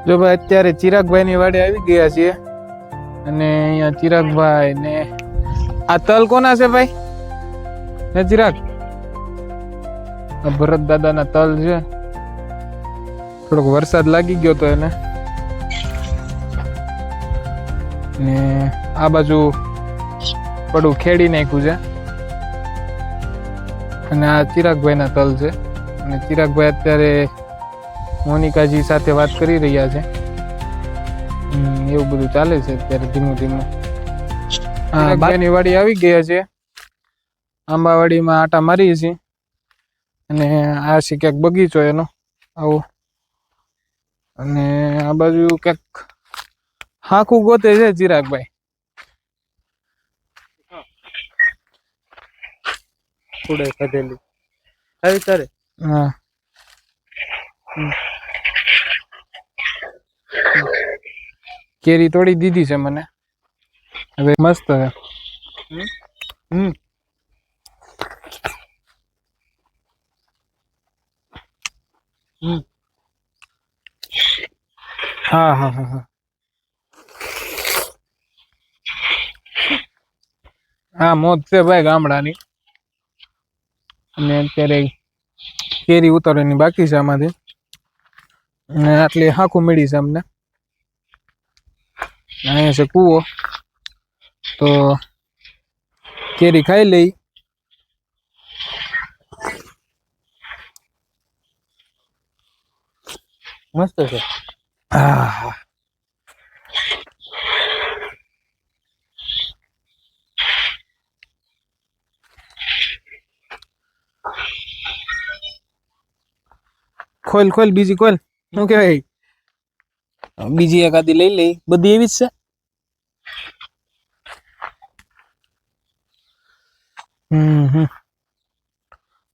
જો ભાઈ અત્યારે ચિરાગભાઈ ની વાડે આવી ગયા છીએ અને અહીંયા ચિરાગભાઈ ને આ તલ કોના છે ભાઈ? હે ચિરાગ, આ ભરત દાદા ના તલ છે. થોડોક વરસાદ લાગી ગયો તો એને ને આ બાજુ પડું ખેડી નાખ્યું છે અને આ ચિરાગભાઈ ના તલ છે. અને ચિરાગભાઈ અત્યારે મોનિકાજી સાથે વાત કરી રહ્યા છે. એવું બધું ચાલે છે અત્યારે ધીમું ધીમું. ચિરાગભાઈની વાડી આવી ગયા છે. આંબાવાડીમાં આટા મારીએ છીએ અને આ છે ક્યાંક બગીચો એનો આવો. અને આ બાજુ ક્યાંક હાખું ગોતે છે ચિરાગભાઈ. થોડે ખાધેલી આવી તારે. હા, કેરી તોડી દીધી છે મને. હવે મસ્ત છે. હા હા હા હા હા, મોજ છે ભાઈ ગામડાની. અને અત્યારે કેરી ઉતારવાની બાકી છે આમાંથી. અને આટલી હાંકું મળી છે અમને. અહીંયા છે કૂવો, તો કેરી ખાઈ લઈ. મસ્ત છે. હા, ખોલ ખોલ બીજી ખોલ. શું કહેવાય, બીજી એકાદી લઈ લઈ. બધી એવી જ છે.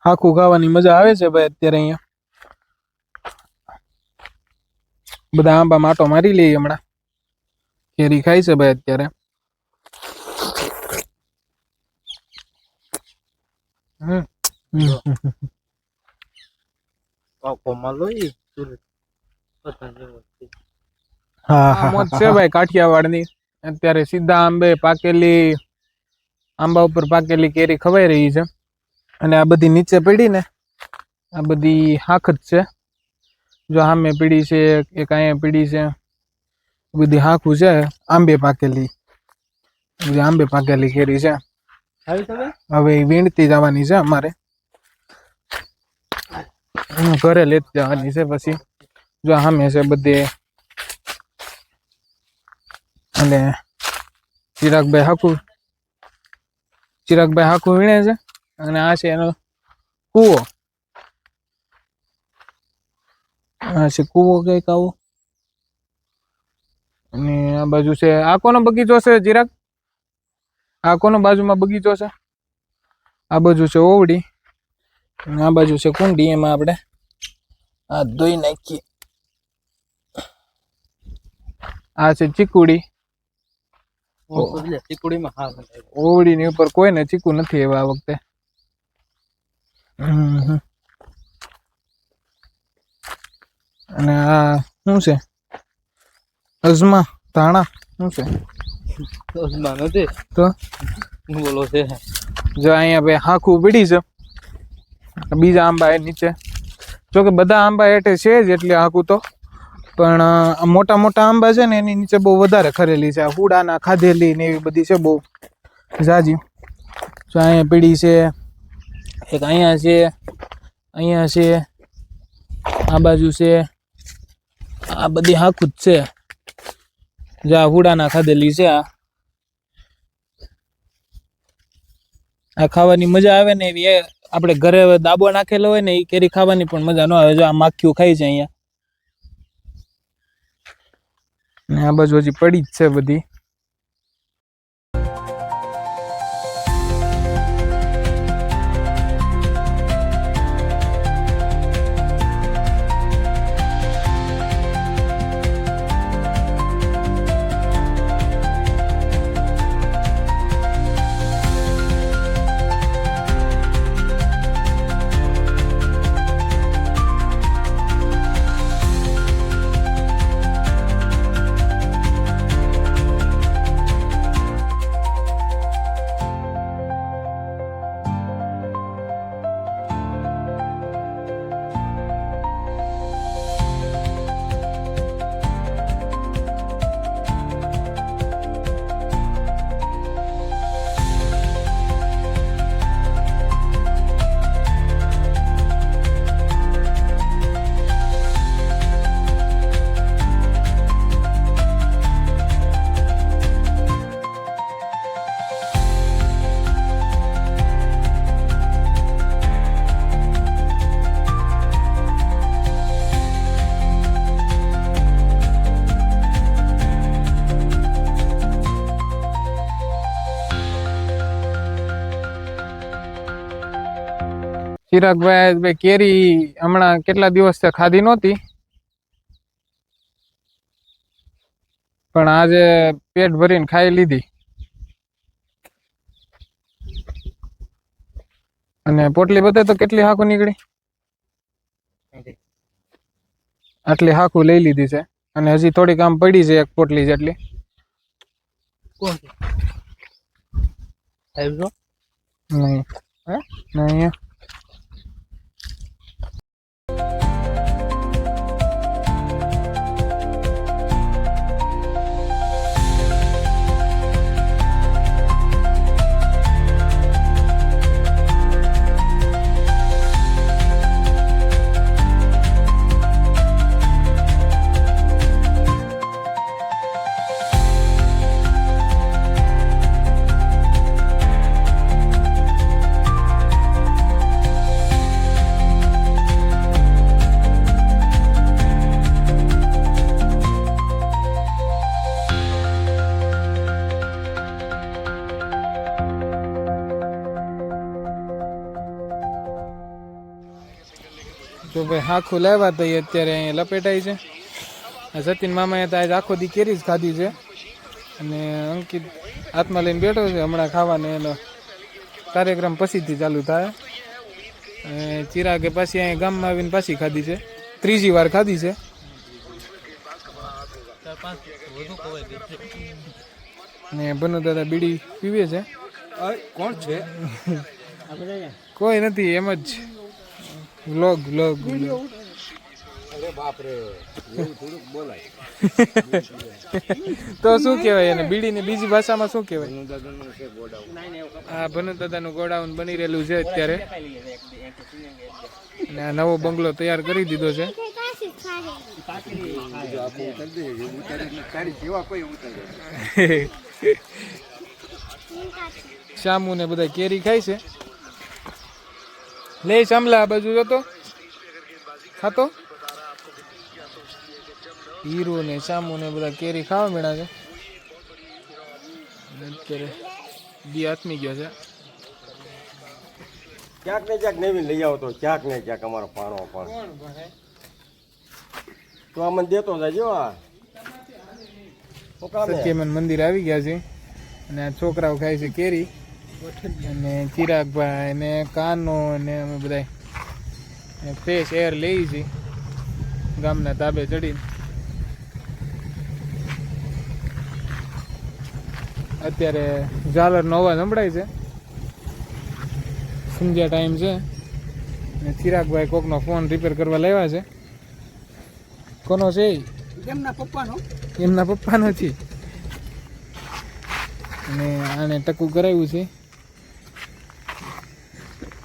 હાકું ખાવાની મજા આવે છે ભાઈ. અત્યારે અહીંયા બધા આંબા માટો મારી લઈએ હમણાં. કેરી ખાય છે ભાઈ અત્યારે. હા, મોજ છે ભાઈ કાઠિયાવાડની. અત્યારે સીધા આંબે પાકેલી, આંબા ઉપર પાકેલી કેરી ખવાઈ રહી છે. અને આ બધી નીચે પડી ને, આ બધી હાખ જ છે. જો સામે પીડી છે, એક અહીંયા પીડી છે. બધી હાખું છે આંબે પાકેલી. બધી આંબે પાકેલી કેરી છે. હવે વીણતી જવાની છે અમારે. ઘરે લેતી જવાની છે પછી. જો સામે છે બધે. અને ચિરાગભાઈ હાકું વીણે છે. અને આ છે એનો કૂવો. આ છે કૂવો કઈક આવો. અને આ બાજુ છે, આ કોનો બગીચો છે ચિરાગ? આ કોનો બાજુમાં બગીચો છે? આ બાજુ છે ઓવડી અને આ બાજુ છે કુંડી. એમાં આપણે આ ધોઈ નાખીએ. આ છે ચીકુડી. ઓવડી ની ઉપર કોઈને ચીકુ નથી એવા આ વખતે. અને આ શું છે? અજમા ધાણા શું છે? અજમા નથી તો બોલો છે. જો અહીંયા ભાઈ હાખું પડી છે. બીજા આંબા એ નીચે. જોકે બધા આંબા હેઠે છે જ એટલે હાકું તો. પણ મોટા મોટા આંબા છે ને એની નીચે બહુ વધારે ખરેલી છે. હુડાના ખાધેલી ને એવી બધી છે બહુ જાજી. જો અહીંયા પીડી છે, એક અહીંયા છે, અહીંયા છે, આ બાજુ છે. આ બધી હાકું જ છે. જા હુડાના ખાધેલી છે. આ ખાવાની મજા આવે ને એવી. આપણે ઘરે દાબો નાખેલો હોય ને એ કેરી ખાવાની પણ મજા ન આવે. જો આ માખીઓ ખાઈ છે અહીંયા. ને આ બાજુ હજી પડી જ છે બધી. ચિરાગભાઈ કેરી હમણાં કેટલા દિવસથી ખાધી નહોતી, પણ આજે પેટ ભરીને ખાઈ લીધી. અને પોટલી બતાય તો કેટલી હાકુ નીકળી? આટલી હાકુ લઈ લીધી છે અને હજી થોડીક આમ પડી છે એક પોટલી જેટલી. કોણ છે? સાહેબ છો? નહીં હે? નહીં. તો ભાઈ હાખું લાવ્યા તો એ અત્યારે અહીંયા લપેટાઈ છે. આ સતીન મામાએ તો આજ આખો દી કેરી જ ખાધી છે અને અંકિત હાથમાં લઈને બેઠો છે. હમણાં ખાવાનો એનો કાર્યક્રમ પછીથી ચાલુ થાય. અને ચિરાગે પાછી અહીંયા ગામમાં આવીને પાછી ખાધી છે, ત્રીજી વાર ખાધી છે. અને બનુ દાદા બીડી પીવે છે. કોણ છે? કોઈ નથી, એમ જ વ્લોગ. અરે બાપ રે, એવું થોડુંક બોલાય. તો શું કહેવાય એને બીડીને બીજી ભાષામાં શું કહેવાય? દાદાનું છે ગોડાઉન. હા, ભનુ દાદાનું ગોડાઉન બની રહેલું છે અત્યારે. અને આ નવો બંગલો તૈયાર કરી દીધો છે. શામુ ને બધા કેરી ખાય છે. લે શામલા આ બાજુ જતો ખાતો. હીરો ને શામુ ને બધા કેરી ખાવા મળ્યા છે. અત્યારે દી આથમી ગયો છે. ક્યાંક ને ક્યાંક નવીન લઈ આવતો, ક્યાંક ને ક્યાંક અમારો પાણો પણ તો આ મને દેતો જાજો. આ શું કામ છે? સત્યમન મંદિર આવી ગયા છે અને આ છોકરાઓ ખાય છે કેરી. અને ચિરાગભાઈ ને કાનો ને અમે બધા ફ્રેશ એર લઈ છીએ ગામના તાબે ચડીને. અત્યારે ઝાલરનો અવાજ સંભળાય છે. સંધ્યા ટાઈમ છે અને ચિરાગભાઈ કોકનો ફોન રિપેર કરવા લાવ્યા છે. કોનો છે? એમના પપ્પાનો. એમના પપ્પાનો છે. અને આને ટકું કરાવ્યું છે.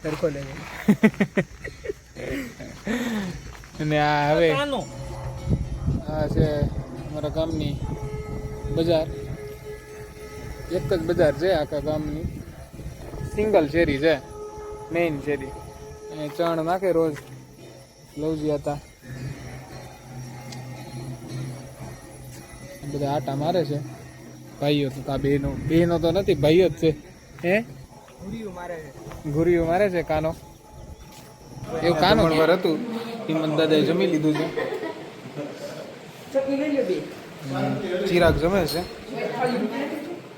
સરખો લે. અને આ હવે આ છે અમારા ગામની બજાર. એક જ બજાર છે આખા ગામની, સિંગલ શેરી છે, મેઇન શેરી. અને ચણ નાખે રોજ. લવજી હતા બધા આટા મારે છે. ભાઈઓ તો તા બહેનો તો નથી, ભાઈઓ જ છે. હે ગુરીઓ મારે છે કાનો. એવું કાનો પર હતું. હિમંત દાદાએ જમી લીધું છે. ચિરાગ જમે છે.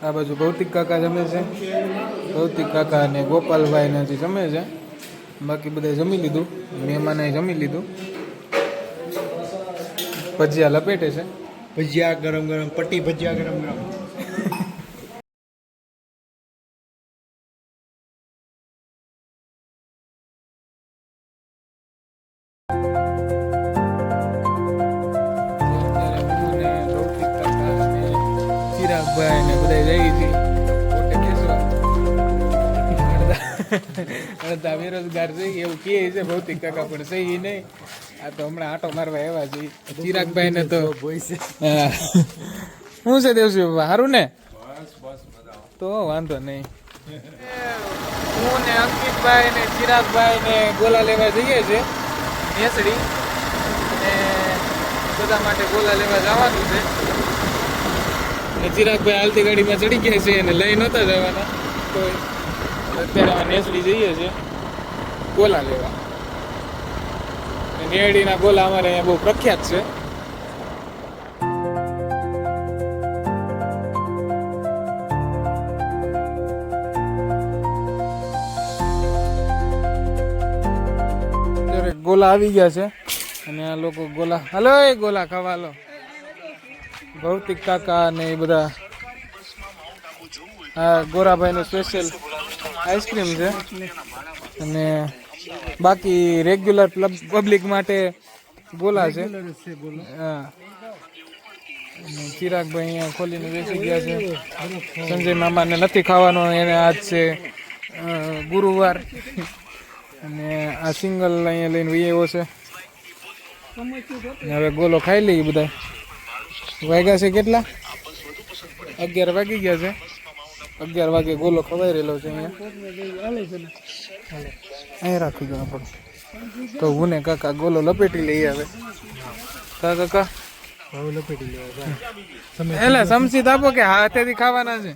આ બાજુ ભૌતિક કાકા જમે છે. ભૌતિક કાકા અને ગોપાલભાઈ નથી જમે છે. બાકી બધા જમી લીધું. મહેમાને જમી લીધું. ભજીયા લપેટે છે. ભજીયા ગરમ ગરમ, પટ્ટી ભજીયા ગરમ ગરમ. ચિરાગભાઈ ને બધા જઈ છે પોતે બેસવા. અડધા બેરોજગાર છે એવું કહે છે ભૌતિક કાકા, પણ સહી નહીં. આ તો હમણાં આટો મારવા આવ્યા છે. ચિરાગભાઈ ને તો હા. શું છે દેવસી બાબા, સારું ને? તો વાંધો નહીં. હું ને અંકિતભાઈ ને ચિરાગભાઈ ને ગોલા લેવા જઈએ છે નેસડી. અને બધા માટે ગોલા લેવા જવાનું છે. ચિરાગભાઈ હાલતી ગાડીમાં ચડી ગયા છે અને લઈ નહોતા જવાના, તો અત્યારે નેસડી જઈએ છે. ગોલા લેવા. નેરડીના ગોલા અમારે અહીંયા બહુ પ્રખ્યાત છે. ગોલા આવી ગયા છે અને આ લોકો ગોલા હલો એ ગોલા ખાવા લો. ભૌતિક કાકા ને એ બધા. આ ગોરાભાઈનું સ્પેશિયલ આઈસ્ક્રીમ છે અને બાકી રેગ્યુલર પબ્લિક માટે ગોલા છે. હા અને ચિરાગભાઈ અહીંયા ખોલીને બેસી ગયા છે. સંજય મામાને નથી ખાવાનો, એને આજ છે ગુરુવાર અને આ સિંગલ અહીંયા લઈને વહી આવ્યો છે. હવે ગોલો ખાઈ લઈએ બધા. વાગ્યા છે કેટલા? 11 વાગી ગયા છે. 11 વાગે ગોલો ખવાઈ રહેલો છે અહીંયા રાખી દો આપણે. તો હું ને કાકા ગોલો લપેટી લઈ આવે. કાકા હવે લપેટી લેવા એટલે સમસી આપો કે હાથેથી ખાવાના છે.